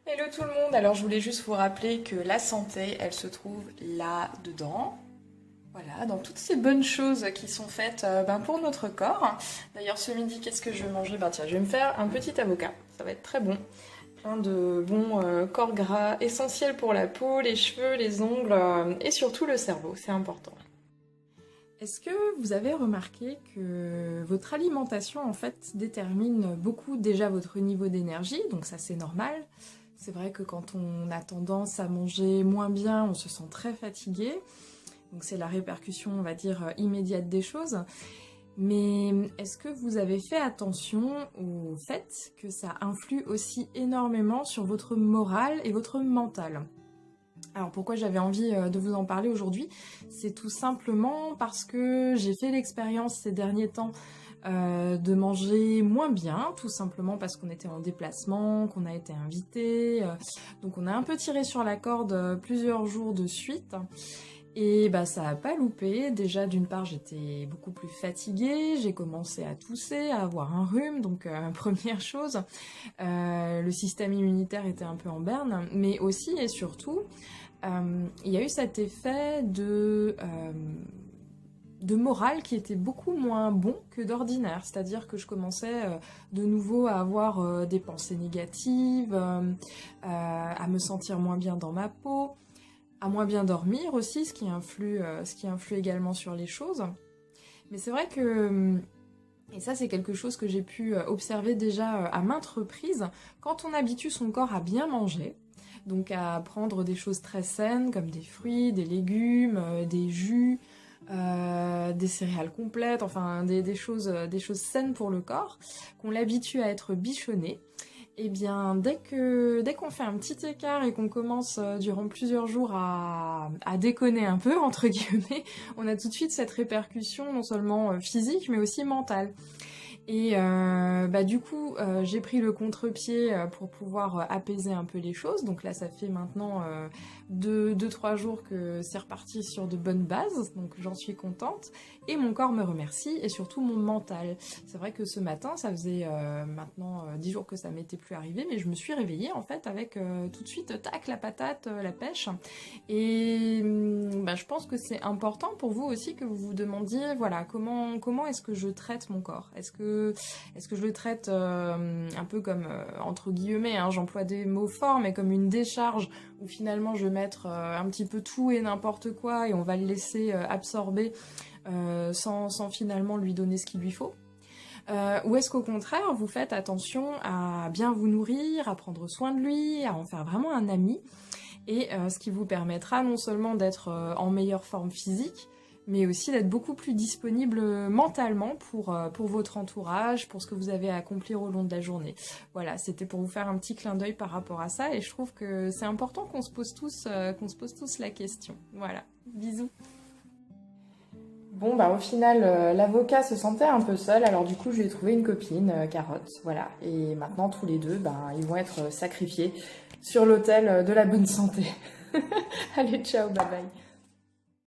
Hello tout le monde, alors je voulais juste vous rappeler que la santé, elle se trouve là-dedans. Voilà, dans toutes ces bonnes choses qui sont faites pour notre corps. D'ailleurs ce midi, qu'est-ce que je vais manger? Tiens, je vais me faire un petit avocat, ça va être très bon. Plein de bons corps gras essentiels pour la peau, les cheveux, les ongles et surtout le cerveau, c'est important. Est-ce que vous avez remarqué que votre alimentation en fait détermine beaucoup déjà votre niveau d'énergie, donc ça c'est normal. C'est vrai que quand on a tendance à manger moins bien, on se sent très fatigué. Donc c'est la répercussion, on va dire, immédiate des choses. Mais est-ce que vous avez fait attention au fait que ça influe aussi énormément sur votre morale et votre mental? Alors pourquoi j'avais envie de vous en parler aujourd'hui? C'est tout simplement parce que j'ai fait l'expérience ces derniers temps de manger moins bien, tout simplement parce qu'on était en déplacement, qu'on a été invité, donc on a un peu tiré sur la corde plusieurs jours de suite. Et bah ça a pas loupé, déjà d'une part j'étais beaucoup plus fatiguée, j'ai commencé à tousser, à avoir un rhume, donc première chose, le système immunitaire était un peu en berne, mais aussi et surtout, il y a eu cet effet de morale qui était beaucoup moins bon que d'ordinaire. C'est-à-dire que je commençais de nouveau à avoir des pensées négatives, à me sentir moins bien dans ma peau, à moins bien dormir aussi, ce qui influe également sur les choses. Mais c'est vrai que, et ça c'est quelque chose que j'ai pu observer déjà à maintes reprises, quand on habitue son corps à bien manger, donc à prendre des choses très saines comme des fruits, des légumes, des jus, des céréales complètes, enfin des choses saines pour le corps, qu'on l'habitue à être bichonné, et bien dès qu'on fait un petit écart et qu'on commence durant plusieurs jours à déconner un peu, entre guillemets, on a tout de suite cette répercussion non seulement physique mais aussi mentale. Et du coup, j'ai pris le contre-pied pour pouvoir apaiser un peu les choses. Donc là, ça fait maintenant 2-3 jours que c'est reparti sur de bonnes bases. Donc j'en suis contente. Et mon corps me remercie et surtout mon mental. C'est vrai que ce matin, ça faisait maintenant 10 jours que ça m'était plus arrivé. Mais je me suis réveillée en fait avec tout de suite, tac, la patate, la pêche. Et je pense que c'est important pour vous aussi que vous vous demandiez, voilà, comment est-ce que je traite mon corps? Est-ce que je le traite un peu comme, entre guillemets, hein, j'emploie des mots forts, mais comme une décharge, où finalement je vais mettre un petit peu tout et n'importe quoi, et on va le laisser absorber sans finalement lui donner ce qu'il lui faut? Ou est-ce qu'au contraire, vous faites attention à bien vous nourrir, à prendre soin de lui, à en faire vraiment un ami, et ce qui vous permettra non seulement d'être en meilleure forme physique, mais aussi d'être beaucoup plus disponible mentalement pour votre entourage, pour ce que vous avez à accomplir au long de la journée. Voilà, c'était pour vous faire un petit clin d'œil par rapport à ça, et je trouve que c'est important qu'on se pose tous la question. Voilà, bisous. Bon, au final, l'avocat se sentait un peu seul, alors du coup, je lui ai trouvé une copine, Carotte, voilà. Et maintenant, tous les deux, ils vont être sacrifiés sur l'autel de la bonne santé. Allez, ciao, bye bye.